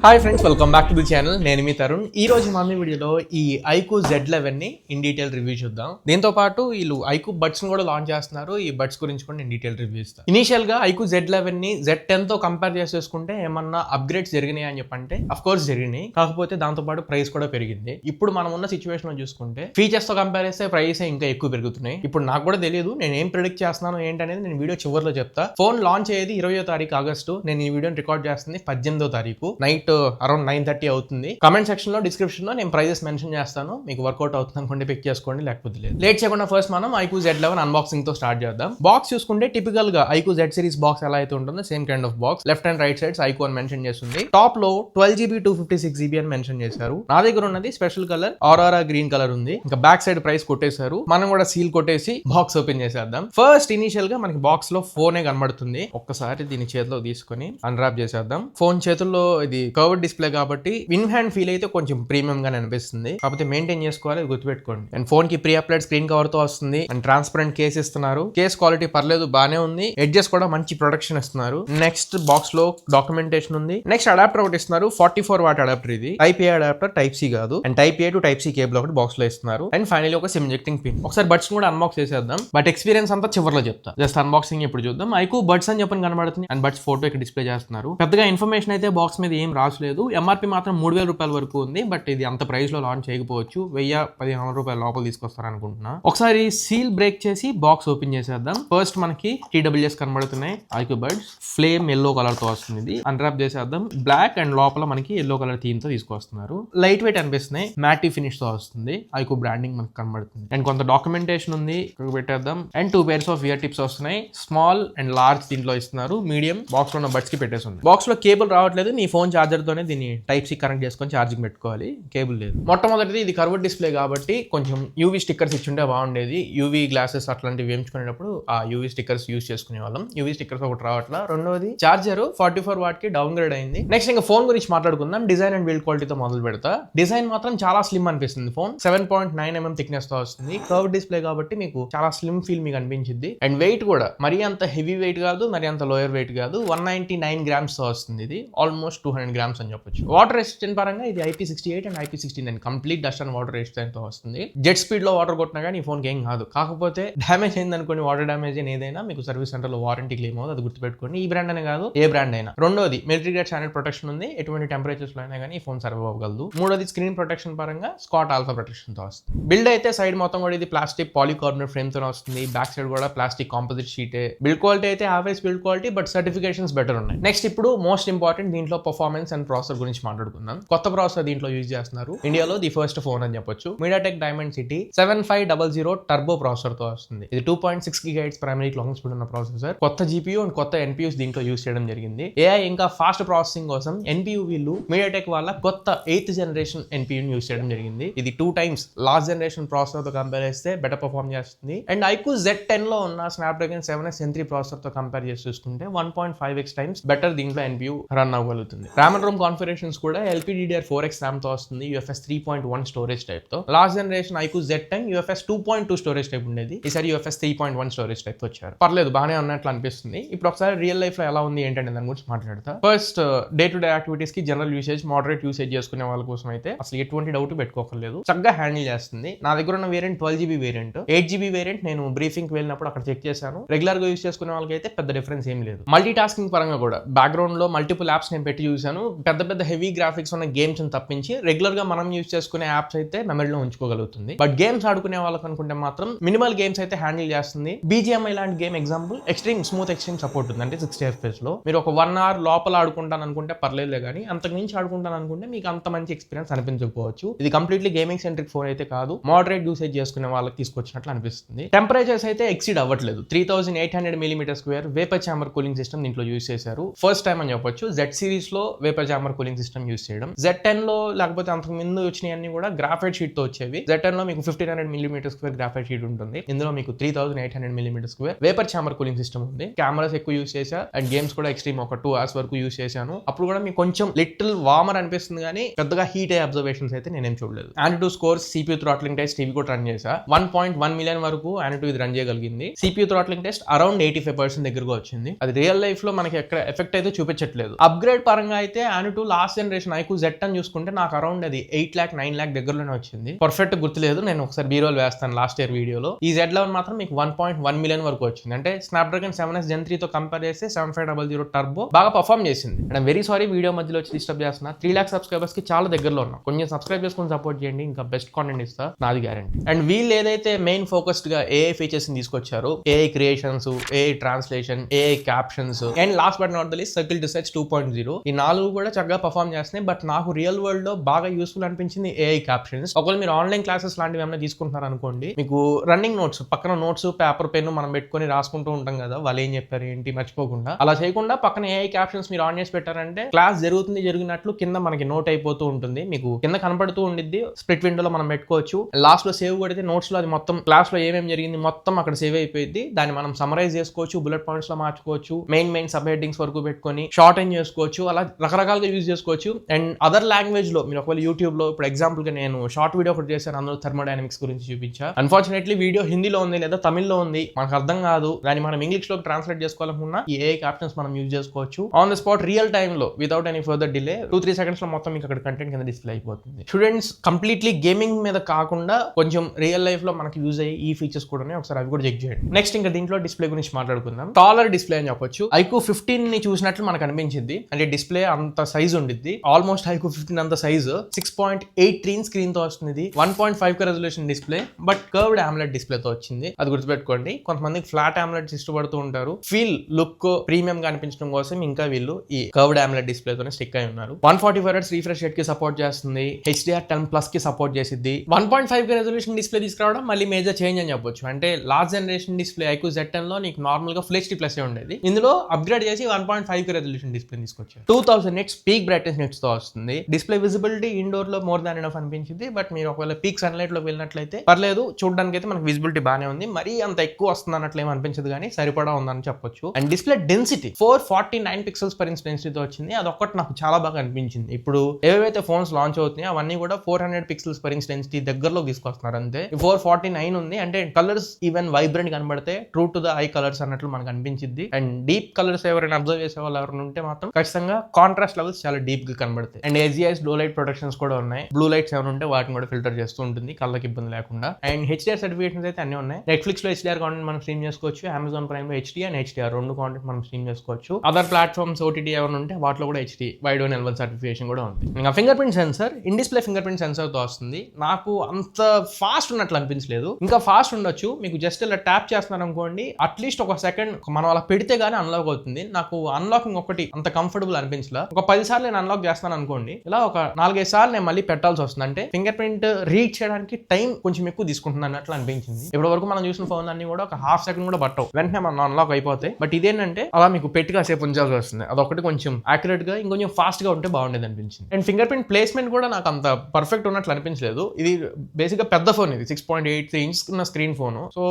Hi friends, welcome back to the channel. నేను మీ తరుణ్. ఈ రోజు మన వీడియోలో ఈ ఐక్యూ Z11 ని ఇన్ డీటెయిల్ రివ్యూ చూద్దాం. దీంతో పాటు వీళ్ళు ఐక్యూ బడ్స్ ని కూడా లాంచ్ చేస్తున్నారు. ఈ బడ్స్ గురించి కూడా నేను డీటెయిల్ రివ్యూ ఇస్తాను. ఇనిషియల్ గా ఐక్యూ Z11 ని Z10 తో కంపేర్ చేసేసుకుంటే ఏమన్నా అప్గ్రేడ్స్ జరిగినాయి అని చెప్పంటే అఫ్ కోర్స్ జరిగినాయి. కాకపోతే దాంతో పాటు ప్రైస్ కూడా పెరిగింది. ఇప్పుడు మనం ఉన్న సిచ్యువేషన్ లో చూసుకుంటే ఫీచర్స్ తో కంపేర్ చేస్తే ప్రైస్ ఇంకా ఎక్కువ పెరుగుతున్నాయి. ఇప్పుడు నాకు కూడా తెలియదు నేను ఏం ప్రిడిక్ట్ చేస్తున్నాను ఏంటనేది నేను వీడియో చివరిలో చెప్తా. ఫోన్ లాంచ్ అయ్యేది 20వ తారీఖు ఆగస్టు. నేను ఈ వీడియోని రికార్డ్ చేస్తుంది 18వ తారీఖు నైట్ అరౌండ్ 9:30 అవుతుంది. కమెంట్ సెక్షన్ లో డిస్క్రిప్షన్ లో నేను ప్రైజెస్ మెన్షన్ చేస్తాను. మీకు వర్కౌట్ అవుతుంది అనుకుంటే పిక్ చేసుకోండి, లేకపోతే లేదు. లేట్ చేయకుండా ఫస్ట్ మనం ఐక్యూ Z11 అన్బాక్సింగ్ తో స్టార్ట్ చేద్దాం. బాక్స్ చూసుకుంటే టిపికల్ గా ఐక్యూ Z సిరీస్ బాక్స్ ఎలా అయితే ఉంటుందో same kind of box. Left and right sides iQOO అని మెన్షన్ చేస్తుంది. టాప్ లో 12GB 256GB అని మెన్షన్ చేశారు. నా దగ్గర ఉన్నది special colour aurora green colour ఉంది. ఇంకా బ్యాక్ సైడ్ ప్రైస్ కొట్టేశారు. మనం కూడా సీల్ కొట్టేసి బాక్స్ ఓపెన్ చేసేద్దాం. ఫస్ట్ ఇనిషియల్ గా మనకి బాక్స్ లో ఫోనే కనబడుతుంది. ఒక్కసారి దీని చేతిలో తీసుకొని అన్రాప్ చేసేద్దాం. ఫోన్ చేతుల్లో ఇది కర్వ్డ్ డిస్ప్లే కాబట్టి ఇన్ హ్యాండ్ ఫీల్ అయితే కొంచెం ప్రీమియం గా అనిపిస్తుంది. కాకపోతే మెయింటైన్ చేసుకోవాలి, గుర్తుపెట్టుకోండి. అండ్ ఫోన్ కి ప్రీ అప్లైడ్ స్క్రీన్ కవర్ తో వస్తుంది. అండ్ ట్రాన్స్పరెంట్ కేస్ ఇస్తున్నారు. కేస్ క్వాలిటీ పర్లేదు, బానే ఉంది. ఎడ్జెస్ కూడా మంచి ప్రొటెక్షన్ ఇస్తున్నారు. నెక్స్ట్ బాక్స్ లో డాక్యుమెంటేషన్ ఉంది. నెక్స్ట్ అడాప్టర్ ఒకటి ఇస్తున్నారు. 44 వాట్ అడాప్టర్. ఇది type A adapter, type C కాదు. And type A to type C cable ఒకటి బాక్స్ లో ఇస్తున్నారు. అండ్ ఫైనల్ ఒక సిమ్ ఇంజెక్టింగ్ పిన్. ఒకసారి బడ్స్ కూడా అన్బాక్స్ చేసేద్దాం. బట్ ఎక్స్పీరియన్స్ అంతా చివరిలో చెప్తా. జస్ట్ అన్బాక్సింగ్ ఇప్పుడు చూద్దాం. ఐక్యూ బడ్స్ అని చెప్పని కనబడుతుంది. అండ్ బడ్స్ ఫోటో ఇక్కడ డిస్ప్లే చేస్తున్నారు. పెద్దగా ఇన్ఫర్మేషన్ అయితే బాక్స్ మీద ఏం రాసలేదు. ఎంఆర్పి మాత్రం 3000 రూపాయల వరకు ఉంది. బట్ ఇది అంత ప్రైస్ లో లాంచ్ చేయకపోవచ్చు. 1000-1500 రూపాయల లోపల తీసుకొస్తారు అనుకుంటున్నా. ఒకసారి సీల్ బ్రేక్ చేసి బాక్స్ ఓపెన్ చేసేద్దాం. ఫస్ట్ మనకి TWS కనబడుతున్నాయి. IQOO buds flame yellow colour తో వస్తుంది. ఇది అన్రాప్ చేసేద్దాం. బ్లాక్ అండ్ లోపల మనకి ఎల్లో కలర్ థీమ్ తో తీసుకొస్తున్నారు. లైట్ వెయిట్ అనిపిస్తున్నాయి. మ్యాటీ ఫినిష్ తో వస్తుంది. ఐక్యూ బ్రాండింగ్ మనకి కనబడుతుంది. అండ్ కొంత డాక్యుమెంటేషన్ ఉంది, పెట్టేద్దాం. And 2 pairs of year tips వస్తున్నాయి. స్మాల్ అండ్ లార్జ్ దీంట్లో ఇస్తున్నారు. మీడియం బాక్స్ లో ఉన్న బడ్స్ కి పెట్టేసి ఉంది. బాక్స్ లో కేబుల్ రావట్లేదు. నీ ఫోన్ చార్జర్ తోనే దీన్ని టైప్ సి కనెక్ట్ చేసుకొని ఛార్జింగ్ పెట్టుకోవాలి. కేబుల్ లేదు. మొట్టమొదటిది ఇది కర్వ్డ్ డిస్ప్లే కాబట్టి కొంచెం యూవీ స్టిక్కర్స్ ఇచ్చుంటే బాగుండేది. యూవీ గ్లాసెస్ అట్లాంటివి వేయించుకునేటప్పుడు ఆ యూవీ స్టిక్కర్స్ యూస్ చేసుకునే వాళ్ళం. యూవీ స్టిక్కర్స్ ఒకటి రావట్లా. రెండోది చార్జర్ 44 వాట్ కి డౌన్ గ్రేడ్ అయింది. నెక్స్ట్ ఇంకా ఫోన్ గురించి మాట్లాడుకుందాం. డిజైన్ అండ్ బిల్డ్ క్వాలిటీతో మొదలు పెడతా. డిజైన్ మాత్రం చాలా స్లిమ్ అనిపిస్తుంది. ఫోన్ 7.9mm థిక్నెస్ తో వస్తుంది. కర్వ్డ్ డిస్ప్లే కాబట్టి మీకు చాలా స్లిమ్ ఫీల్ మీకు అనిపించింది. అండ్ వెయిట్ కూడా మరీ అంత హెవీ వెయిట్ కాదు, మరి అంత లోయర్ వెయిట్ కాదు. 199 grams తో వస్తుంది. ఇది ఆల్మోస్ట్ 200 grams అని చెప్పొచ్చు. వాటర్ రెసిస్టెంట్ పరంగా ఇది IP68 and IP69 complete dust and water resistant తో వస్తుంది. జెట్ స్పీడ్ లో వాటర్ కొట్టినా కానీ ఈ ఫోన్ కి ఏం కాదు. కాకపోతే డ్యామేజ్ అయింది అనుకోండి, వాటర్ డ్యామేజ్ అయిన ఏదైనా మీకు సర్వీస్ సెంటర్ లో వారంటీ క్లెయిమ్ అవుతుంది. అది గుర్తుపెట్టుకోండి. ఈ బ్రాండ్ అనే కాదు, ఏ బ్రాండ్ అయినా. రెండోది మిలిటరీ గ్రేడ్ స్టాండర్డ్ ప్రొటెక్షన్ ఉంది. ఎటువంటి టెంపరేచర్స్ లో అయినా కానీ ఈ ఫోన్ సర్వైవ్ అవ్వగలదు. మూడోది స్క్రీన్ ప్రొటెక్షన్ పరంగా స్కాట్ ఆల్ఫా ప్రొటెక్షన్ తో వస్తుంది. బిల్డ్ అయితే సైడ్ మొత్తం కూడా ఇది ప్లాస్టిక్ పాలికార్బోనేట్ ఫ్రేమ్ తో వస్తుంది. బ్యాక్ సైడ్ కూడా ప్లాస్టిక్ కాంపోజిట్ షీటే. బిల్డ్ క్వాలిటీ అయితే average build quality, but certifications better ఉన్నాయి. నెక్స్ట్ ఇప్పుడు మోస్ట్ ఇంపార్టెంట్ దీంట్లో పర్ఫార్మెన్స్ అండ్ ప్రాసెసర్ గురించి మాట్లాడుకుందాం. కొత్త ప్రాసెసర్ దీంట్లో యూజ్ చేస్తున్నారు. ఇండియాలో ది ఫస్ట్ ఫోన్ అని చెప్పొచ్చు. MediaTek Dimensity 7500 టర్బో ప్రాసెసర్ తో వస్తుంది. ఇది 2.6 GHz ప్రైమరీ క్లాకింగ్ స్పీడ్ ఉన్న ప్రాసెసర్. కొత్త GPU అండ్ కొత్త NPUs దీంట్లో యూజ్ చేయడం జరిగింది. AI ఇంకా ఫాస్ట్ ప్రాసెసింగ్ కోసం NPU వీళ్ళు MediaTek వాళ్ళ కొత్త 8th జనరేషన్ NPU యూజ్ చేయడం జరిగింది. ఇది 2 times లాస్ట్ జనరేషన్ ప్రాసెసర్ తో కంపేర్ చేస్తే బెటర్ పర్ఫార్మ్ చేస్తుంది. అండ్ ఐక్యూ Z10 లో ఉన్న Snapdragon 7S Gen 3 ప్రాసెసర్ తో కంపేర్ చేసి చూసుకుంటే 1.5x టైమ్స్ బెటర్ దీంట్లో NPU రన్ అవ్వగలుగుతుంది. RAM and ROM కాన్ఫిగరేషన్స్ కూడా LPDDR4X RAM తో వస్తుంది. UFS 3.1 స్టోరేజ్ టైప్ తో. Last generation iQOO Z10 UFS 2.2 storage type ఉండేది. ఈసారి UFS 3.1 స్టోరేజ్ టైప్ వచ్చారు. పర్లేదు, బాగానే ఉన్నట్లు అనిపిస్తుంది. ఇప్పుడు ఒకసారి రియల్ లైఫ్ లో ఎలా ఉంది ఏంటంటే దాని గురించి మాట్లాడతా. First day to day activities కి జనరల్ యూసేజ్, మోడరేట్ యూసేజ్ చేసుకునే వాళ్ళ కోసం అయితే అసలు ఎటువంటి డౌట్ పెట్టుకోకర్లేదు. చక్కగా హ్యాండిల్ చేస్తుంది. నా దగ్గర ఉన్న variant 12GB variant. 8GB variant నేను బ్రీఫింగ్ వెళ్ళినప్పుడు అక్కడ చెక్ చేశాను. రెగ్యులర్ గా యూస్ చేసుకునే వాళ్ళకైతే పెద్ద డిఫరెన్స్ ఏం లేదు. మల్టీ టాస్కింగ్ పరంగా కూడా బ్యాక్గ్రౌండ్ లో మల్టిపుల్ యాప్స్ నేను పెట్టి చూసాను. పెద్ద హెవీ గ్రాఫిక్స్ ఉన్న గేమ్స్ తప్పించి రెగ్యులర్ గా మనం యూస్ చేసుకునే యాప్స్ అయితే మెమరీలో ఉంచుకోగలుగుతుంది. బట్ గేమ్స్ ఆడుకునే వాళ్ళకి అనుకుంటే మాత్రం మినిమల్ గేమ్స్ అయితే హ్యాండిల్ చేస్తుంది. BGMI లాంటి game example extreme smooth extreme support ఉంది. అంటే 60 FPS లో మీరు ఒక 1 hour లోపల ఆడుకుంటాను అనుకుంటే పర్లేదులే, కానీ అంతకు మించి ఆడుకుంటాను అనుకుంటే మీకు అంత మంచి ఎక్స్పీరియన్స్ అనిపించకపోవచ్చు. ఇది కంప్లీట్లీ గేమింగ్ సెంట్రిక్ ఫోన్ అయితే కాదు. మోడరేట్ యూసేజ్ చేసుకునే వాళ్ళకి తీసుకొచ్చినట్లు అనిపిస్తుంది. టెంపరేచర్స్ అయితే ఎక్సీడ్ అవ్వట్లేదు. 3800mm² vapour chamber cooling system దీంట్లో యూస్ చేశారు. ఫస్ట్ టైం అని చెప్పొచ్చు Z సిరీస్ లో vapour chamber cooling system use చేయడం. Z10 లో లేకపోతే అంతకు ముందు వచ్చినవన్నీ కూడా గ్రాఫైట్ షీట్ తో వచ్చేవి. Z10 లో మీకు 1500mm² గ్రాఫైట్ షీట్ ఉంటుంది. ఇందులో మీకు 3800mm² vapour chamber cooling system ఉంది. కెమెరాస్ ఎక్కువ యూస్ చేశా అండ్ గేమ్స్ కూడా ఎక్స్ట్రీమ్ ఒక 2 hours వరకు యూస్ చేశాను. అప్పుడు కూడా మీకు కొంచెం లిటిల్ వార్మర్ అనిపిస్తుంది, కానీ పెద్దగా హీట్ అయ్యే అబ్జర్వేషన్స్ అయితే నేనేం చూడలేదు. AnTuTu scores, CPU throttling test ఇవి కూడా రన్ చేశా. 1.1 million వరకు AnTuTu ఇది రన్ చేయగలిగింది. CPU థ్రాట్లింగ్ టెస్ట్ అరౌండ్ 85% దగ్గరగా వచ్చింది. అది రియల్ లైఫ్ లో మనకి ఎక్కడ ఎఫెక్ట్ అయితే చూపించట్లేదు. అప్గ్రేడ్ పరంగా అయితే ANTU last generation iQOO Z అని చూసుకుంటే నాకు అరౌండ్ అది 8 lakh 9 lakh దగ్గరలోనే వచ్చింది. పర్ఫెక్ట్ గుర్తులేదు, నేను ఒకసారి బీరోల్ వేస్తాను లాస్ట్ ఇయర్ వీడియోలో. ఈ Z11 మాత్రం మీకు 1.1 million వరకు వచ్చింది. అంటే స్నాప్డ్రాగన్ 7S Gen 3 తో కంపేర్ చేస్తే 7500 టర్బో బాగా పర్ఫార్మ్ చేసింది. అండ్ వెరీ సారీ వీడియో మధ్యలో వచ్చి డిస్టర్బ్ చేస్తున్నా. 3 lakh సబ్స్క్రైబర్స్ కి చాలా దగ్గరలో ఉన్నాం. కొంచెం సబ్స్క్రైబ్ చేసుకుని సపోర్ట్ చేయండి, ఇంకా బెస్ట్ కాంటెంట్ ఇస్తా, నాది గ్యారంటీ. అండ్ వీళ్ళు ఏదైతే మెయిన్ ఫోకస్డ్ గా AI ఫీచర్స్ ని తీసుకొచ్చారో, AI creations, AI translation, AI captions and last but not the least circle to search 2.0, ఈ 4 కూడా చక్కగా పర్ఫార్మ్ చేస్తున్నాయి. బట్ నాకు రియల్ వరల్డ్ లో బాగా యూస్ఫుల్ అనిపించింది AI క్యాప్షన్స్. ఒకవేళ మీరు ఆన్లైన్ క్లాసెస్ లాంటివి ఏమైనా తీసుకుంటున్నారు అనుకోండి, మీకు రన్నింగ్ నోట్స్ పక్కన నోట్స్ పేపర్ పెన్ మనం పెట్టుకొని రాసుకుంటూ ఉంటాం కదా, వాళ్ళు ఏం చెప్పారు ఏంటి మర్చిపోకుండా, అలా చేయకుండా పక్కన AI క్యాప్షన్స్ మీరు ఆన్ చేసి పెట్టారంటే క్లాస్ జరిగినట్లు కింద మనకి నోట్ అయిపోతూ ఉంటుంది, మీకు కింద కనపడుతూ ఉండిద్ది. స్ప్లిట్ విండోలో మనం పెట్టుకోవచ్చు. లాస్ట్ లో సేవ్ కొడితే నోట్స్ లో అది మొత్తం క్లాస్ లో ఏమేమి జరిగింది మొత్తం అక్కడ సేవ్ అయిపోయింది. దాన్ని మనం సమరైజ్ చేసుకోవచ్చు, బుల్లెట్ పాయింట్స్ లో మార్చుకోవచ్చు, మెయిన్ సబ్ హెడ్డింగ్స్ వరకు పెట్టుకొని షార్ట్ ఎండ్ చేసుకోవచ్చు, అలా రకరకాలుగా యూజ్ చేసుకోవచ్చు. అండ్ అదర్ లాంగ్వేజ్ లో మీరు ఒకవేళ యూట్యూబ్ లో ఇప్పుడు ఎగ్జాంపుల్ గా నేను షార్ట్ వీడియో ఒకటి చేశాను, అందులో థర్మోడైనమిక్స్ గురించి చూపించా. అన్ఫార్చునేట్లీ వీడియో హిందీలో ఉంది లేదా తమిళ్లో ఉంది, మనకు అర్థం కాదు, దాన్ని మనం ఇంగ్లీష్ లో ట్రాన్స్లేట్ చేసుకోవాలనుకున్నా ఈ AI క్యాప్షన్స్ మనం యూజ్ చేసుకోవచ్చు. On the spot real time లో without any further delay 2-3 seconds లో మొత్తం మీకు అక్కడ కంటెంట్ కింద డిస్ప్లే అయిపోతుంది. స్టూడెంట్స్ కంప్లీట్లీ గేమింగ్ మీద కాకుండా కొంచెం రియల్ లైఫ్ లో మనకి యూజ్ అయ్యే ఈ ఫీచర్స్ కూడా ఒకసారి అవి కూడా చెక్ చేయండి. నెక్స్ట్ ఇంకా దీంట్లో డిస్ప్లే గురించి మాట్లాడుకుందాం. టాలర్ డిస్ప్లే అని చెప్పొచ్చు. ఐక్యూ 15 ని చూసినట్లు మనకు అనిపించింది. అంటే డిస్ప్లే అంత సైజ్ ఉండిద్ది, ఆల్మోస్ట్ ఐక్యూ 15 అంత సైజు. 6.83 స్క్రీన్ తో వస్తుంది. 1.5K resolution display, but curved AMOLED display తో వచ్చింది. అది గుర్తుపెట్టుకోండి. కొంతమందికి ఫ్లాట్ AMOLEDs ఇష్టపడుతూ ఉంటారు, ఫీల్ లుక్ ప్రీమియం గా అనిపించడం కోసం ఇంకా వీళ్ళు ఈ కర్వ్డ్ AMOLED డిస్ప్లే తోనే స్టిక్ అయి ఉన్నారు. 144 Hz రిఫ్రెష్ రేట్ కి సపోర్ట్ చేస్తుంది. HDR10+ కి సపోర్ట్ చేసిద్ది. 1.5K రెజల్యూషన్ డిస్ప్లే తీసుకురావడం మళ్ళీ మేజర్ చేంజ్ అని చెప్పొచ్చు. అంటే last generation display IQ Z10 లో నీకు నార్మల్ గా ఫుల్ HD ప్లస్ ఉండేది, ఇందులో అప్గ్రేడ్ చేసి 1.5K రెజల్యూషన్ డిస్ప్లే తీసుకొచ్చారు. 2000 nits పీక్ బ్రైట్నెస్ నిట్స్ తో వస్తుంది. డిస్ప్లే విజిబిలిటీ ఇండోర్ లో మోర్ దాన్ ఎనఫ్ అనిపించింది. బట్ మీరు ఒకవేళ పీక్ సన్లైట్ లో వెళ్ళినట్లయితే పర్లేదు, చూడడానికి అయితే మనకి విజిబిలిటీ బాగానే ఉంది. మరీ అంత ఎక్కువ వస్తుంది అన్నట్లు ఏమి అనిపించదు, కానీ సరిపడా ఉందని చెప్పొచ్చు. And display density 449 pixels per inch డెన్సిటీతో వచ్చింది. అదొక్కటి నాకు చాలా బాగా అనిపించింది. ఇప్పుడు ఏవైతే ఫోన్స్ లాంచ్ అవుతున్నాయో అవన్నీ కూడా 400 pixels per inch డెన్సిటీ దగ్గరలో తీసుకొస్తున్నారు అంతే. 449 ఉంది అంటే కలర్స్ ఈవెన్ వైబ్రెంట్ కనబడితే true to the I colours అన్నట్లు మనకు అనిపించింది. అండ్ డీప్ కలర్స్ ఎవరైనా అబ్జర్వ్ చేసే వాళ్ళు ఎవరైనా ఉంటే మాత్రం ఖచ్చితంగా కాంట్రాస్ట్ లెవెల్స్ చాలా డీప్ గా కనబడతాయి. అండ్ AGI's లో లైట్ ప్రొటెక్షన్స్ కూడా ఉన్నాయి. బ్లూ లైట్స్ ఏమైనా ఉంటే వాటిని కూడా ఫిల్టర్ చేస్తూ ఉంటుంది కళ్ళకి ఇబ్బంది లేకుండా. అండ్ HDR సర్టిఫికేషన్స్ అయితే అన్ని ఉన్నాయి. నెట్ఫ్లిక్స్ లో HDR కాంటెంట్ మనం స్ట్రీమ్ చేసుకోవచ్చు. అమెజాన్ ప్రైమ్ లో HD అండ్ HDR రెండు కాంటెంట్ మనం స్ట్రీమ్ చేసుకోవచ్చు. అదర్ ప్లాట్ఫామ్స్ OTT ఏమైనా ఉంటే వాటిలో కూడా HD wide own L1 certification కూడా ఉంది. ఇంకా finger print sensor, in display finger print sensor తో వస్తుంది. నాకు అంత ఫాస్ట్ ఉన్నట్లు అనిపించలేదు, ఇంకా ఫాస్ట్ ఉండొచ్చు. మీకు జస్ట్ ఇలా ట్యాప్ చేస్తున్నారు అనుకోండి, అట్లీస్ట్ ఒక సెకండ్ మనం అలా పెడితే గానీ అన్లాక్ అవుతుంది. నాకు అన్లాకింగ్ ఒకటి అంత కంఫర్టబుల్ అనిపించలే. ఒక 10 సార్లు నేను అన్లాక్ చేస్తాను అనుకోండి, ఇలా ఒక 4-5 సార్లు నేను మళ్ళీ పెట్టాల్సి వస్తుంది. అంటే ఫింగర్ ప్రింట్ రీడ్ చేయడానికి టైం కొంచెం ఎక్కువ తీసుకుంటుంది అన్నట్లు అనిపించింది. ఇప్పటి వరకు మనం చూసిన ఫోన్ అన్ని కూడా ఒక హాఫ్ సెకండ్ కూడా పట్టవు, వెంటనే మనం అన్లాక్ అయిపోతాయి. బట్ ఇదేంటంటే అలా మీకు పెట్టి కాసేపు ఉంచాల్సి వస్తుంది. అదొకటి కొంచెం యాక్యురేట్ గా ఇంకొంచెం ఫాస్ట్ గా ఉంటే బాగుండేది అనిపించింది. అండ్ ఫింగర్ ప్రింట్ ప్లేస్మెంట్ కూడా నాకు అంత పర్ఫెక్ట్ ఉన్నట్లు అనిపించలేదు. ఇది బేసిక్ గా పెద్ద ఫోన్, ఇది 6.83 inch ఉన్న స్క్రీన్ ఫోన్. సో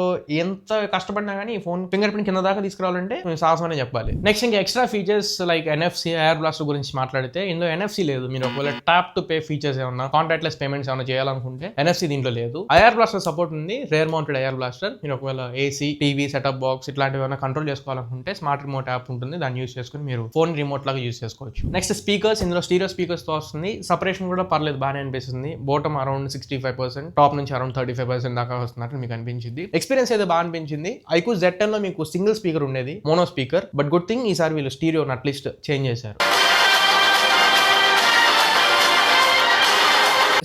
ఎంత కష్టపడినా కానీ ఈ ఫోన్ ఫింగర్ ప్రింట్ కింద దాకా తీసుకురావాలంటే సాహసం అనే చెప్పాలి. నెక్స్ట్ ఇంకా extra features like NFC air blaster గురించి మాట్లాడితే, ఇందులో NFC లేదు. మీరు ఒకవేళ ట్యాప్ టు పే ఫీచర్స్ ఏమన్నా, కాంటాక్ట్లెస్ పేమెంట్స్ ఏమైనా చేయాలనుకుంటే NFC దీంట్లో లేదు. ఎయిర్ బ్లాస్టర్ సపోర్ట్ ఉంది, రేర్ మౌంటెడ్ ఎయిర్ బ్లాస్టర్. మీరు ఒకవేళ AC, టీవీ సెటప్ బాక్స్ ఇట్లాంటివి ఏమైనా కంట్రోల్ చేసుకోవాలనుకుంటే స్మార్ట్ రిమోట్ యాప్ ఉంటుంది, దాన్ని యూస్ చేసుకుని మీరు ఫోన్ రిమోట్ లాగా యూస్ చేసుకోవచ్చు. నెక్స్ట్ స్పీకర్స్, ఇందులో స్టీరియో స్పీకర్స్ తో వస్తుంది. సపరేషన్ కూడా పర్లేదు, బాగానే అనిపిస్తుంది. బాటమ్ అరౌండ్ 65%, టాప్ నుంచి అరౌండ్ 35% దాకా వస్తున్నట్లు మీకు అనిపించింది. ఎక్స్పీరియన్స్ అయితే బాగా అనిపించింది. ఐక్యూ Z10 లో మీకు సింగిల్ స్పీకర్ ఉండేది, mono speaker. But good thing ఈసారి వీళ్ళు స్టీరియో అట్లీస్ట్ చేంజ్ చేశారు.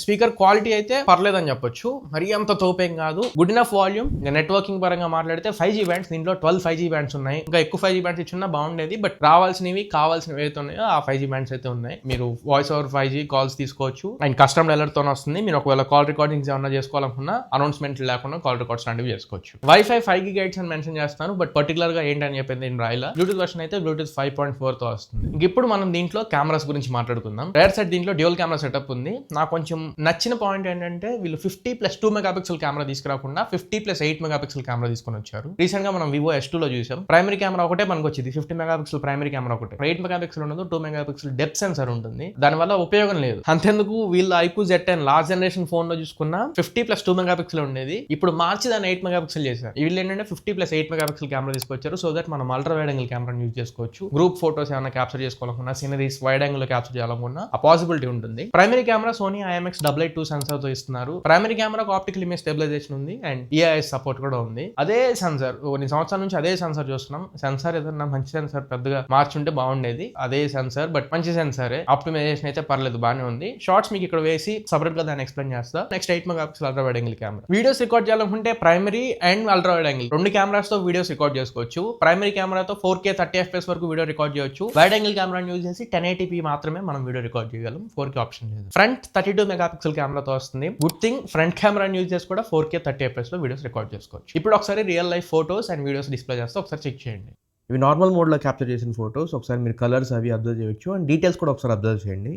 స్పీకర్ క్వాలిటీ అయితే పర్లేదని చెప్పొచ్చు, మరీ అంత తోపేం కాదు. Good enough volume. నెట్వర్కింగ్ పరంగా మాట్లాడితే 5G బ్యాండ్స్, దీంట్లో 12 5G బ్యాండ్స్ ఉన్నాయి. ఇంకా ఎక్కువ 5G బ్యాండ్స్ ఇచ్చున్నా బాగుండేది. బట్ రావాల్సినవి కావాల్సినవి ఏవైతే ఉన్నాయో ఆ 5G బ్యాండ్స్ అయితే ఉన్నాయి. మీరు వాయిస్ ఓవర్ 5G కాల్స్ తీసుకోవచ్చు. అండ్ కస్టమ్ డైలర్ తో వస్తుంది. మీరు ఒకవేళ కాల్ రికార్డింగ్స్ ఏమన్నా చేసుకోవాలనుకున్నా అనౌన్స్మెంట్ లేకుండా కాల్ రికార్డ్స్ లాంటివి చేసుకోవచ్చు. వైఫై 5 GHz అని మెన్షన్ చేస్తాను, బట్ పర్టికులర్ గా ఏంటని చెప్పింది నేను రాయిలా. బ్లూటూత్ వర్షన్ అయితే బ్లూటూత్ 5.4 తో వస్తుంది. ఇప్పుడు మనం దీంట్లో కెమెరాస్ గురించి మాట్లాడుకుందాం. రేర్ సెట్ దీంట్లో డ్యూయల్ కెమెరా సెటప్ ఉంది. నాకు కొంచెం నచ్చిన పాయింట్ ఏంటంటే వీళ్ళు 50+2 మెగాపిక్సెల్ కెమెరా తీసుకురాకుండా 50+8 మెగాపిక్సెల్ కెమెరా తీసుకొని వచ్చారు. రీసెంట్ గా మనం వివో S2 లో చూసాం. ప్రైమరీ కెమెరా ఒకటే మనకు వచ్చింది 50 మెగాపిక్సెల్ ప్రైమరీ కెమెరా ఒకటే. 8 మెగాపిక్సెల్ ఉండదు, 2 మెగాపిక్సెల్ డెప్త్ సెన్సర్ ఉంటుంది. దానివల్ల ఉపయోగం లేదు. అంతెందుకు వీళ్ళు iQOO Z10 last generation phone లో చూసుకున్నా 50+2 మెగాపిక్సెల్ ఉండేది. ఇప్పుడు మార్చి దాన్ని 8 మెగాపిక్సెల్ చేశారు. వీళ్ళు ఏంటంటే 50+8 మెగాపిక్సెల్ కెమెరా తీసుకొచ్చారు. సో దట్ మనం ultra wide angle camera use చేసుకోవచ్చు. గ్రూప్ ఫోటోస్ ఏమైనా క్యాప్చర్ చేసుకోవాలనుకున్నా, సీనరీస్ వైడ్ యాంగిల్ లో క్యాప్చర్ చేయాలనుకున్నా ఆ పాసిబిలిటీ ఉంటుంది. Primary camera Sony IMX882 sensor తో ఇస్తున్నారు. ప్రైమరీ కెమెరాకు ఆప్టికల్ ఇమేజ్ స్టెబిలైజేషన్ ఉంది అండ్ EIS సపోర్ట్ కూడా ఉంది. అదే సెన్సర్ కొన్ని సంవత్సరాల నుంచి అదే సెన్సర్ చూస్తున్నాం. సెన్సర్ ఏదన్నా మంచి సెన్సర్ పెద్దగా మార్చుంటే బాగుండేది. అదే సెన్సర్ బట్ మంచి సెన్సరే. ఆప్టిమైజేషన్ అయితే పర్లేదు, బాగానే ఉంది. షార్ట్స్ మీకు ఇక్కడ వేసి సపరేట్ గా దాన్ని ఎక్స్ప్లెయిన్ చేస్తా. Next 8 megapixel ultra wide angle camera. Videos record చేయాలనుకుంటే primary and ultra wide angle రెండు కెమెరాస్ తో వీడియోస్ రికార్డ్ చేసుకోవచ్చు. ప్రైమరీ కెమెరాతో 4K 30 FPS వరకు వీడియో రికార్డ్ చేయొచ్చు. వైడ్ యాంగిల్ కెమెరాని యూజ్ చేసి 1080p మాత్రమే మనం వీడియో రికార్డ్ చేయగలం. 4K ఆప్షన్ లేదు. ఫ్రంట్ 32 మెగాపిక్సెల్ కెమెరాతో వస్తుంది. గుడ్ థింగ్ ఫ్రంట్ కెమెరాని యూజ్ చేసి కూడా 4K 30 FPS లో వీడియోస్ రికార్డ్ చేసుకోవచ్చు. ఇప్పుడు ఒకసారి real life photos and videos display చేస్తే ఒకసారి చెక్ చేయండి. ఇవి నార్మల్ మోడ్లో క్యాప్చర్ చేసిన ఫొటోస్. ఒకసారి మీరు కలర్స్ అవి అబ్జర్వ్ చేయొచ్చు అండ్ డీటెయిల్స్ కూడా ఒకసారి అబ్జర్వ్ చేయండి.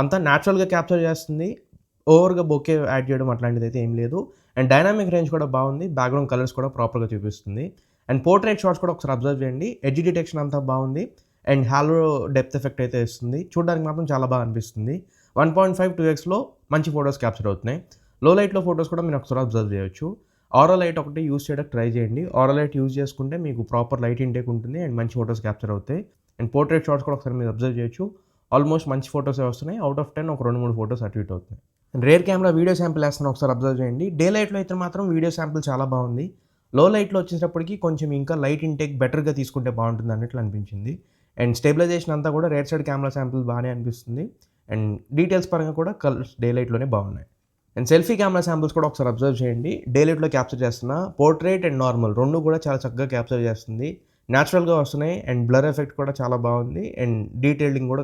అంతా న్యాచురల్గా క్యాప్చర్ చేస్తుంది. ఓవర్గా బొకే యాడ్ చేయడం అట్లాంటిది అయితే ఏం లేదు. అండ్ డైనామిక్ రేంజ్ కూడా బాగుంది. బ్యాక్గ్రౌండ్ కలర్స్ కూడా ప్రాపర్గా చూపిస్తుంది. అండ్ పోర్ట్రేట్ షాట్స్ కూడా ఒకసారి అబ్జర్వ్ చేయండి. ఎడ్జ్ డిటెక్షన్ అంతా బాగుంది అండ్ హాలో డెప్త్ ఎఫెక్ట్ అయితే ఇస్తుంది. చూడడానికి మాత్రం చాలా బాగా అనిపిస్తుంది. 1.5 2x మంచి ఫొటోస్ క్యాప్చర్ అవుతున్నాయి. లో లైట్లో ఫొటోస్ కూడా మీరు ఒకసారి అబ్జర్వ్ చేయొచ్చు. ఆరో లైట్ ఒకటి యూజ్ చేయడానికి ట్రై చేయండి. ఆరో లైట్ యూజ్ చేసుకుంటే మీకు ప్రాపర్ లైట్ ఇంటేక్ ఉంటుంది అండ్ మంచి ఫొటోస్ క్యాప్చర్ అవుతాయి. అండ్ పోర్ట్రేట్ షాట్స్ కూడా ఒకసారి మీరు అబ్జర్వ్ చేయొచ్చు. ఆల్మోస్ట్ మంచి ఫొటోసే వస్తున్నాయి. అవుట్ ఆఫ్ 10 ఒక 2-3 ఫొటోస్ అటు ఇటు అవుతున్నాయి. And rear camera video sample వేస్తున్నా, ఒకసారి అబ్జర్వ్ చేయండి. డే లైట్లో అయితే మాత్రం వీడియో శాంపిల్ చాలా బాగుంది. లో లైట్లో వచ్చేటప్పటికి కొంచెం ఇంకా లైట్ ఇంటేక్ బెటర్గా తీసుకుంటే బాగుంటుంది అన్నట్లు అనిపించింది. అండ్ స్టెబిలైజేషన్ అంతా కూడా రేర్ సైడ్ కెమెరా శాంపిల్ బాగానే అనిపిస్తుంది. అండ్ డీటెయిల్స్ పరంగా కూడా కలర్స్ డే లైట్లోనే బాగున్నాయి. అండ్ సెల్ఫీ కెమెరా శాంపిల్స్ కూడా ఒకసారి అబ్జర్వ్ చేయండి. డే లైట్లో క్యాప్చర్ చేస్తున్నా పోర్ట్రేట్ అండ్ నార్మల్ రెండు కూడా చాలా చక్కగా క్యాప్చర్ చేస్తుంది. న్యాచురల్గా వస్తున్నాయి అండ్ బ్లర్ ఎఫెక్ట్ కూడా చాలా బాగుంది అండ్ డీటెయిలింగ్ కూడా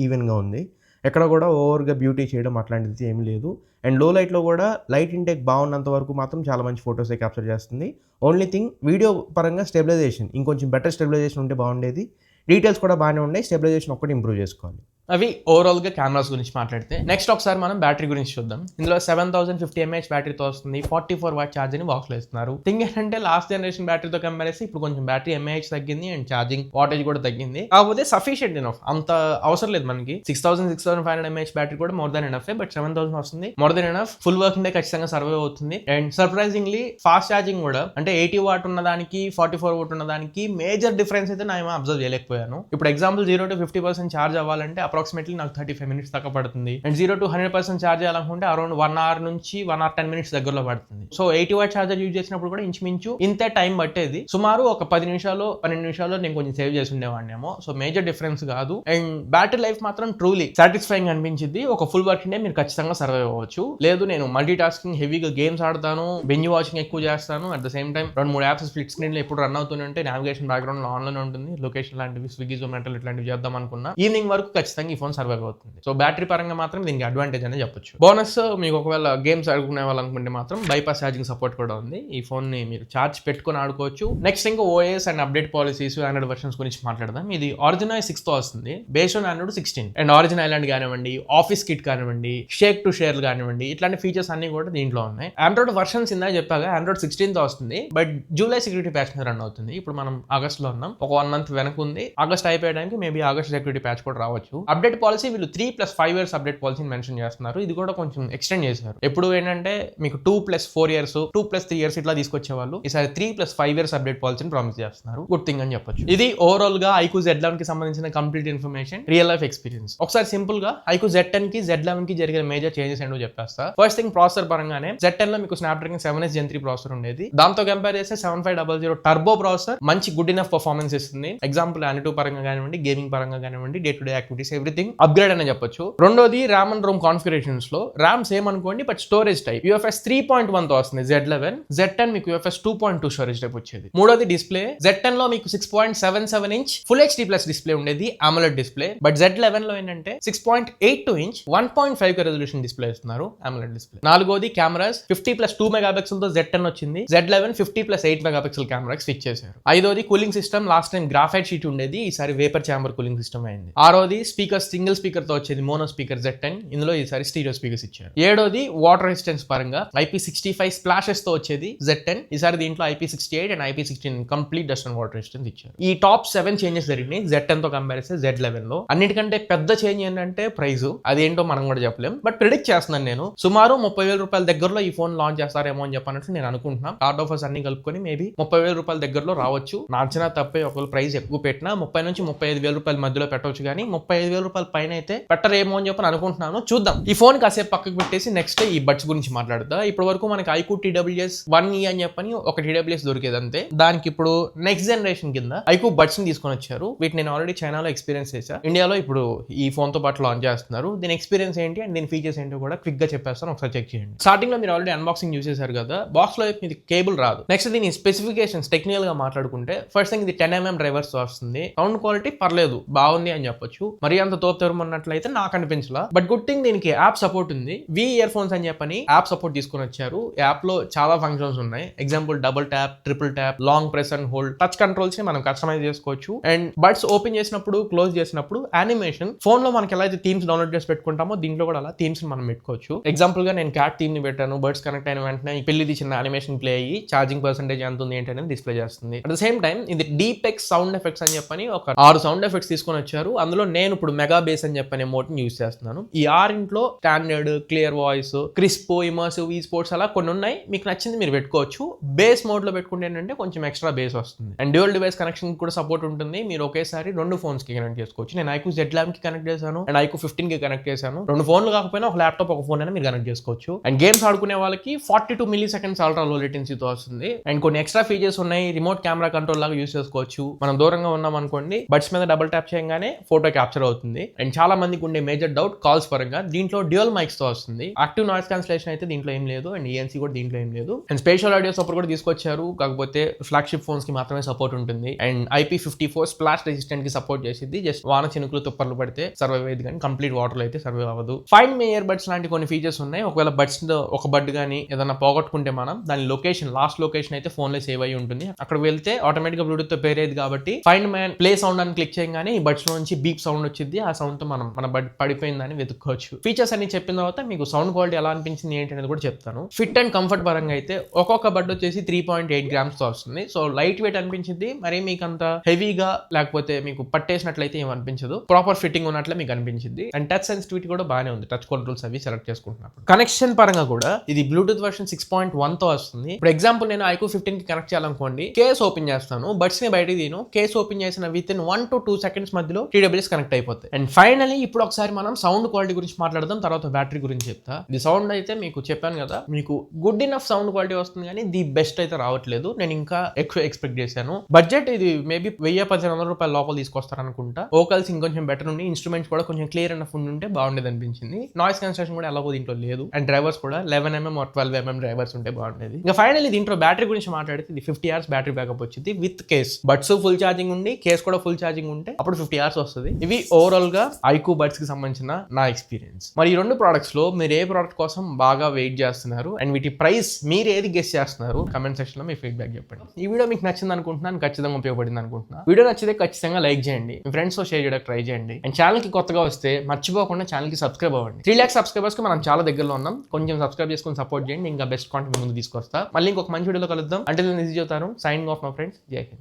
ఈవెన్గా ఉంది. ఎక్కడ కూడా ఓవర్గా బ్యూటీ చేయడం అట్లాంటిది ఏమీ లేదు. అండ్ లో లైట్లో కూడా లైట్ ఇంటేక్ బాగున్నంత వరకు మాత్రం చాలా మంచి ఫొటోసే క్యాప్చర్ చేస్తుంది. ఓన్లీ థింగ్ వీడియో పరంగా స్టెబిలైజేషన్ ఇంకొంచెం బెటర్ స్టెబిలైజేషన్ ఉంటే బాగుండేది. డీటెయిల్స్ కూడా బాగానే ఉన్నాయి. స్టెబిలైజేషన్ ఒక్కటి ఇంప్రూవ్ చేసుకోవాలి. అవి ఓవరాల్ గా కెమెరాస్ గురించి మాట్లాడితే నెక్స్ట్ ఒకసారి మనం బ్యాటరీ గురించి చూద్దాం. ఇందులో 7050 mAh బ్యాటరీతో వస్తుంది. 44 వాట్ ఛార్జింగ్ బాక్స్ లో ఇస్తున్నారు. థింగ్ ఏంటంటే లాస్ట్ జనరేషన్ బ్యాటరీతో కంపేర్ చేసి ఇప్పుడు కొంచెం బ్యాటరీ mAh తగ్గింది అండ్ ఛార్జింగ్ వాటేజ్ కూడా తగ్గింది. కాకపోతే సఫిషియెంట్ ఎనఫ్, అంత అవసరం లేదు మనకి. 6500 mAh బ్యాటరీ కూడా మోర్ దెన్ ఎనఫ్. బట్ 7000 వస్తుంది, more than enough. Full working day ఖచ్చితంగా సర్వైవ్ అవుతుంది. అండ్ సర్ప్రైజింగ్లీ ఫాస్ట్ ఛార్జింగ్ కూడా, అంటే 80 వాట్ ఉన్న దానికి 44 వాట్ ఉన్న దానికి మేజర్ డిఫరెన్స్ అయితే నేను అబ్జర్వ్ చేయలేకపోయాను. ఇప్పుడు ఎగ్జాంపుల్ 0 to 50% ఛార్జ్ అవ్వాలంటే అప్రాక్సిమేట్లీ నాకు 35 minutes దాకా పడుతుంది. అండ్ 0 to 100% ఛార్జ్ చేయాలనుకుంటే అరౌండ్ 1 hour నుంచి 1 hour 10 minutes దగ్గరలో పడుతుంది. సో 80 వాట్ ఛార్జర్ యూజ్ చేసినప్పుడు కూడా ఇంచుమించు ఇంతే టైం పట్టేది. సుమారు ఒక 10 నిమిషాలు 12 నిమిషాల్లో నేను కొంచెం సేవ్ చేసి ఉండేవాడినేమో. సో మేజర్ డిఫరెన్స్ కాదు. అండ్ బ్యాటరీ లైఫ్ మాత్రం ట్రూలీ సాటిస్ఫైయింగ్ అనిపించింది. ఒక ఫుల్ వర్కింగ్ డే మీరు ఖచ్చితంగా సర్వైవ్ అవ్వచ్చు. లేదు నేను మల్టీ టాస్కింగ్ హెవీగా గేమ్స్ ఆడతాను, బెంజ్ వాచింగ్ ఎక్కువ చేస్తాను, at the same time 2-3 apps split screen లో ఎప్పుడు రన్ అవుతుంటే నావిగేషన్ బ్యాక్గ్రౌండ్ లో ఆన్లైన్ ఉంటుంది, లొకేషన్ లాంటివి స్విగ్గీ జొమాటో ఇట్లాంటివి చేద్దాం అనుకున్నా ఈవినింగ్ వరకు ఖచ్చితంగా ఈ ఫోన్ సర్వైవ్ అవుతుంది. సో బ్యాటరీ పరంగా మాత్రం దీనికి అడ్వాంటేజ్ అనే చెప్పొచ్చు. బోనస్ మీకు ఒకవేళ గేమ్స్ ఆడుకునే వాళ్ళనుకుంటే మాత్రం బైపాస్ ఛార్జింగ్ సపోర్ట్ కూడా ఉంది. ఈ ఫోన్ ని మీరు ఛార్జ్ పెట్టుకుని ఆడుకోవచ్చు. నెక్స్ట్ ఇంకా OS and update policies Android versions గురించి మాట్లాడదాం. ఇది Origin OS 6 తో వస్తుంది, based on Android 16. And Origin Island కానివ్వండి, ఆఫీస్ కిట్ కానివ్వండి, షేక్ టు షేర్ కానివ్వండి, ఇట్లాంటి ఫీచర్స్ అన్ని కూడా దీంట్లో ఉన్నాయి. ఆండ్రాయిడ్ వర్షన్స్ ఇందా చెప్పాక Android 16 తో వస్తుంది, but July security patch run అవుతుంది. ఇప్పుడు మనం ఆగస్ట్ లో ఉన్నాం, ఒక 1 month వెనక ఉంది. ఆగస్ట్ అయిపోయడానికి మేబీ ఆగస్ట్ సెక్యూరిటీ ప్యాచ్ కూడా రావచ్చు. అప్డేట్ పాలసీ వీళ్ళు 3+5 years అప్డేట్ పాలసీని మెన్షన్ చేస్తున్నారు. ఇది కూడా కొంచెం ఎక్స్టెండ్ చేశారు. ఎప్పుడు ఏంటంటే మీకు 2+4 years 2+3 years ఇట్లా తీసుకొచ్చేవాళ్ళు. ఈసారి 3+5 years అప్డేట్ పాలసీని ప్రామిస్ చేస్తున్నారు. గుడ్ థింగ్ అని చెప్పొచ్చు. ఇది ఓవరాల్ గా iQOO Z11 కి సంబంధించిన complete information, real life experience. ఒకసారి సింపుల్ గా iQOO Z10 కి Z11 కి జరిగిన మేజర్ చేంజెస్ ఏంటో చెప్పేస్తా. ఫస్ట్ థింగ్ ప్రాసెసర్ పరంగానే Z10 లో మీకు Snapdragon 7S Gen 3 ప్రాసెసర్ ఉండేది. దాంతో కంపేర్ చేస్తే 7500 టర్బో ప్రాసెసర్ మంచి గుడ్ ఇనఫ్ పర్ఫార్మెన్స్ ఇస్తుంది. ఎగ్జాంపుల్ Antutu పరంగా కానివ్వండి, గేమింగ్ పరంగా కానివ్వండి, day to day activities everything upgrade అనే చెప్పొచ్చు. రెండోది ర్యామ్ అండ్ రోమ్ కాన్ఫిగరేషన్స్ లో ర్యామ్ సేమ్ అనుకోండి, బట్ స్టోరేజ్ టైప్ UFS 3.1 తో వస్తుంది Z11. Z10 మీకు UFS 2.2 స్టోరేజ్ టైప్ వచ్చేది. మూడోది డిస్ప్లే. Z10 లో మీకు 6.77 inch full HD plus display ఉండేది, AMOLED డిస్ప్లే. బట్ Z11 లో ఏంటంటే 6.82 inch 1.5K రెజల్యూషన్ డిస్ప్లే ఇస్తున్నారు, AMOLED డిస్ప్లే. నాలుగోది కెమెరాస్. 50+2 మెగాపిక్సెల్ తో Z10 వచ్చింది. Z11 50+8 మెగాపిక్సెల్ కెమెరాకి స్విచ్ చేశారు. ఐదోది cooling system. Last time graphite sheet ఉండేది, ఈసారి వేపర్ ఛాంబర్ కూలింగ్ సిస్టమ్ అయింది. ఆరోది స్పీకర్ స్పీకర్ సింగిల్ స్పీకర్ తో వచ్చేది మోనో స్పీకర్ Z10, ఇందులో ఈసారి స్టీరియో స్పీకర్స్ ఇచ్చారు. ఏడోది వాటర్ రెసిస్టెన్స్ పరంగా IP65 స్ప్లాషెస్ తో వచ్చేది Z10, ఈసారి దీంట్లో IP68 and IP16 complete dust and water resistance ఇచ్చారు. ఈ టాప్ 7 చేంజెస్ జరిగినాయి Z10 తో కంపేర్ చేస్తే Z11 లో. అన్నిటికంటే పెద్ద చేంజ్ ఏంటంటే ప్రైస్, అదేంటో మనం కూడా చెప్పలేం, బట్ ప్రిడిక్ట్ చేస్తున్నాను నేను సుమారు 30,000 రూపాయల దగ్గరలో ఈ ఫోన్ లాంచ్ చేస్తారేమో అని చెప్పినట్లు నేను అనుకుంటున్నాను. కార్డ్ ఆఫర్స్ అన్ని కలుపుకొని మేబీ 30,000 రూపాయల దగ్గరలో రావచ్చు. నాచిన తప్పే, ఒకవేళ ప్రైస్ ఎక్కువ పెట్టినా 30 నుంచి 35,000 రూపాయల మధ్యలో పెట్టవచ్చు, కానీ 35,000 రూపాయల పైన అయితే పెట్టరేమో అని చెప్పి అనుకుంటున్నాను. చూద్దాం. ఈ ఫోన్ కాసేపు పక్కకు పెట్టేసి నెక్స్ట్ ఈ బడ్స్ గురించి మాట్లాడుతా. ఇప్పటి వరకు మనకి iQOO TWS 1E అని చెప్పని ఒక TWS దొరికేది అంతే. దానికి ఇప్పుడు నెక్స్ట్ జనరేషన్ కింద iQOO బడ్స్ ని తీసుకొని వచ్చారు. వీటిని నేను ఆల్రెడీ చైనాలో ఎక్స్పీరియన్స్ చేశా. ఇండియాలో ఇప్పుడు ఈ ఫోన్ తో పాటు లాంచ్ చేస్తున్నారు. దీని ఎక్స్పీరియన్స్ ఏంటి అండ్ దీని ఫీచర్స్ ఏంటో కూడా క్విక్ గా చెప్పేస్తాను, ఒకసారి చెక్ చేయండి. స్టార్టింగ్ లో మీరు ఆల్రెడీ అన్బాక్సింగ్ చూసేశారు కదా, బాక్స్ లో ఇది కేబుల్ రాదు. నెక్స్ట్ దీని స్పెసిఫికేషన్స్ టెక్నికల్ గా మాట్లాడుకుంటే ఫస్ట్ థింగ్ ఇది 10mm డ్రైవర్స్ తో వస్తుంది. సౌండ్ క్వాలిటీ పర్లేదు, బాగుంది అని చెప్పొచ్చు. మరి అంత తోపుతరమన్నట్లయితే నాకు అనిపించలా. బట్ గుడ్ థింగ్ దీనికి యాప్ సపోర్ట్ ఉంది. వి ఇయర్ ఫోన్స్ అని చెప్పని యాప్ సపోర్ట్ తీసుకొని వచ్చారు. యాప్ లో చాలా ఫంక్షన్స్ ఉన్నాయి. Example double tap, triple tap, long press and hold, touch controls ని మనం కస్టమైజ్ చేసుకోవచ్చు. అండ్ బడ్స్ ఓపెన్ చేసినప్పుడు, క్లోజ్ చేసినప్పుడు యానిమేషన్ ఫోన్ లో మనకి ఎలా అయితే థీమ్స్ డౌన్లోడ్ చేసి పెట్టుకుంటామో దీంట్లో కూడా అలా థీమ్స్ మనం పెట్టుకోవచ్చు. ఎగ్జాంపుల్ గా నేను క్యాట్ థీమ్ ని పెట్టాను. బడ్స్ కనెక్ట్ అయిన వెంటనే పెళ్లిది చిన్న యానిమేషన్ ప్లే అయ్యి ఛార్జింగ్ పర్సెంటేజ్ ఎంత ఉంది ఏంటి అనేది డిస్ప్లే చేస్తుంది. అట్ ద సేమ్ టైం ఇది డీప్ ఎక్స్ సౌండ్ ఎఫెక్ట్స్ అని చెప్పని ఒక 6 సౌండ్ ఎఫెక్ట్స్ తీసుకొని వచ్చారు. అందులో నేను ఇప్పుడు మెగా బేస్ అని చెప్పని ఎమోట్ ని యూస్ చేస్తున్నాను. ఈ 6 standard, clear voice, crisp, immersive, ఈ స్పోర్ట్స్ అలా కొన్ని ఉన్నాయి. మీకు నచ్చింది మీరు పెట్టుకోవచ్చు. బేస్ మోడ్ లో పెట్టుకుంటే ఏంటంటే కొంచెం ఎక్స్ట్రా బేస్ వస్తుంది. అండ్ డ్యూయల్ డివైస్ కనెక్షన్ కూడా సపోర్ట్ ఉంటుంది. మీరు ఒకేసారి 2 ఫోన్స్ కి కనెక్ట్ చేసుకోవచ్చు. నేను iQOO Z11 కి కనెక్ట్ చేశాను అండ్ iQOO 15 కి కనెక్ట్ చేశాను. 2 ఫోన్లు కాకపోయినా ఒక ల్యాప్టాప్, ఒక ఫోన్ అయినా మీరు కనెక్ట్ చేసుకోవచ్చు. అండ్ గేమ్స్ ఆడుకునే వాళ్ళకి 42 milliseconds అల్ట్రా లో లేటెన్సీతో వస్తుంది. అండ్ కొన్ని ఎక్స్ట్రా ఫీచర్స్ ఉన్నాయి. రిమోట్ కెమెరా కంట్రోల్ లాగా యూస్ చేసుకోవచ్చు. మనం దూరంగా ఉన్నాం అనుకోండి, బడ్స్ మీద డబుల్ ట్యాప్ చేయగానే ఫోటో క్యాప్చర్ అవుతుంది. అండ్ చాలా మందికి ఉండే మేజర్ డౌట్ కాల్స్ పరంగా, దీంట్లో డ్యూయల్ మైక్స్ తో వస్తుంది. యాక్టివ్ నాయిస్ క్యాన్సిలేషన్ అయితే దీంట్లో ఏం లేదు. అండ్ ENC కూడా దీంట్లో ఏం లేదు. అండ్ స్పేషల్ ఆడియో సపోర్ట్ కూడా తీసుకొచ్చారు. కాకపోతే ఫ్లాగ్షిప్ ఫోన్స్ కి మాత్రమే సపోర్ట్ ఉంటుంది. అండ్ IP54 స్ప్లాష్ రెసిస్టెంట్ కి సపోర్ట్ చేసింది. జస్ట్ వాన చినుకులు తుప్పర్లు పడితే సర్వైవ్ అయ్యేది, కానీ కంప్లీట్ వాటర్ లో అయితే సర్వైవ్ అవ్వదు. ఫైండ్ మై ఇయర్ బడ్స్ లాంటి కొన్ని ఫీచర్స్ ఉన్నాయి. ఒకవేళ బడ్స్ ఒక బడ్ కానీ ఏదైనా పోగొట్టుకుంటే మనం దాని లొకేషన్, లాస్ట్ లొకేషన్ అయితే ఫోన్ లో సేవ్ అయ్యి ఉంటుంది. అక్కడ వెళ్తే ఆటోమేటిక్ గా బ్లూటూత్ తో పేర్ అయ్యేది కాబట్టి ఫైండ్ మై ప్లే సౌండ్ అని క్లిక్ చేయగానే ఈ బడ్స్ నుంచి బీప్ సౌండ్ వచ్చింది. ఆ సౌండ్ తో మన బడ్ పడిపోయిందని వెతుక్కోవచ్చు. ఫీచర్స్ అన్ని చెప్పిన తర్వాత మీకు సౌండ్ క్వాలిటీ ఎలా అనిపించింది ఏంటి అనేది కూడా చెప్తాను. ఫిట్ అండ్ కంఫర్ట్ పరంగా అయితే ఒక్కొక్క బడ్ వచ్చేసి 3.8 grams తో వస్తుంది. సో లైట్ వెయిట్ అనిపించింది. మరి మీకు అంత హెవీగా లేకపోతే మీకు పట్టేసినట్లయితే ఏమనిపించదు. ప్రాపర్ ఫిట్టింగ్ ఉన్నట్లే మీకు అనిపించింది. అండ్ టచ్ సెన్సిటివిటీ కూడా బాగానే ఉంది. టచ్ కంట్రోల్స్ అవి సెలెక్ట్ చేసుకుంటున్నప్పుడు. కనెక్షన్ పరంగా కూడా ఇది బ్లూటూత్ వర్షన్ 6.1 తో వస్తుంది. ఇప్పుడు ఎగ్జాంపుల్ నేను iQOO 15 కి కనెక్ట్ చేయాలనుకోండి, కేస్ ఓపెన్ చేస్తాను, బడ్స్ ని బయటకి తీను, కేస్ ఓపెన్ చేసిన విత్ ఇన్ 1 to 2 seconds మధ్యలో TWS కనెక్ట్ అయిపోతాయి. అండ్ ఫైనలీ ఇప్పుడు ఒకసారి మనం సౌండ్ క్వాలిటీ గురించి మాట్లాడదాం, తర్వాత బ్యాటరీ గురించి చెప్తా. ఇది సౌండ్ అయితే మీకు చెప్పాను కదా, మీకు గుడ్ ఇనఫ్ సౌండ్ క్వాలిటీ వస్తుంది, కానీ ది బెస్ట్ అయితే రావట్లేదు. నేను ఇంకా ఎక్కువ ఎక్స్పెక్ట్ చేశాను. బడ్జెట్ ఇది మేబీ 1000-1500 రూపాయల లోపల తీసుకొస్తారు అనుకుంటా. వోకల్స్ ఇంకొంచెం బెటర్ ఉండి, ఇన్స్ట్రుమెంట్స్ కూడా కొంచెం క్లియర్ అండ్ ఉంటే బాగుండేది అనిపించింది. నాయిస్ క్యాన్సిలేషన్ కూడా ఎలాగో దీంట్లో లేదు. అండ్ డ్రైవర్స్ కూడా 11mm or 12mm డ్రైవర్స్ ఉంటే బాగుండేది. ఇంకా ఫైనల్లీ దీంట్లో బ్యాటరీ గురించి మాట్లాడితే ఇది 50 hours బ్యాటరీ బ్యాకప్ వచ్చింది with case. Buds full charging ఉండి కేస్ కూడా ఫుల్ ఛార్జింగ్ ఉంటే అప్పుడు 50 hours వస్తుంది. ఇవి ఓవరాల్ గా iQOO బడ్స్ కి సంబంధించిన నా ఎక్స్పీరియన్స్. మరి ఈ 2 products లో మీరు ఏ ప్రోడక్ట్ కోసం బాగా వెయిట్ చేస్తున్నారు అండ్ వీటి ప్రైస్ మీరు ఏది గెస్ చేస్తున్నారు కమెంట్ సెక్షన్ లో మీ ఫీడ్బ్యాక్ చెప్పండి. ఈ వీడియో మీకు నచ్చింది అనుకుంటున్నాను, ఖచ్చితంగా ఉపయోగపడింది అనుకుంటున్నా. వీడియో నచ్చితే ఖచ్చితంగా లైక్ చేయండి, మీ ఫ్రెండ్స్ తో షేర్ చేయడానికి ట్రై చేయండి. అండ్ ఛానల్ కి కొత్తగా వస్తే మర్చిపోకుండా ఛానల్ కి సబ్స్క్రైబ్ అవ్వండి. 3 lakhs సబ్స్క్రైబర్స్ కి మనం చాలా దగ్గరలో ఉన్నాం. కొంచెం సబ్స్క్రైబ్ చేసుకుని సపోర్ట్ చేయండి. ఇంకా బెస్ట్ కాంటెంట్ ముందు తీసుకొస్తా. మళ్ళీ ఇంకొక మంచి వీడియోలో కలుద్దాం. అంటే నేను ఈజీ చెప్తాను. Signing off my friends. జై హింద్.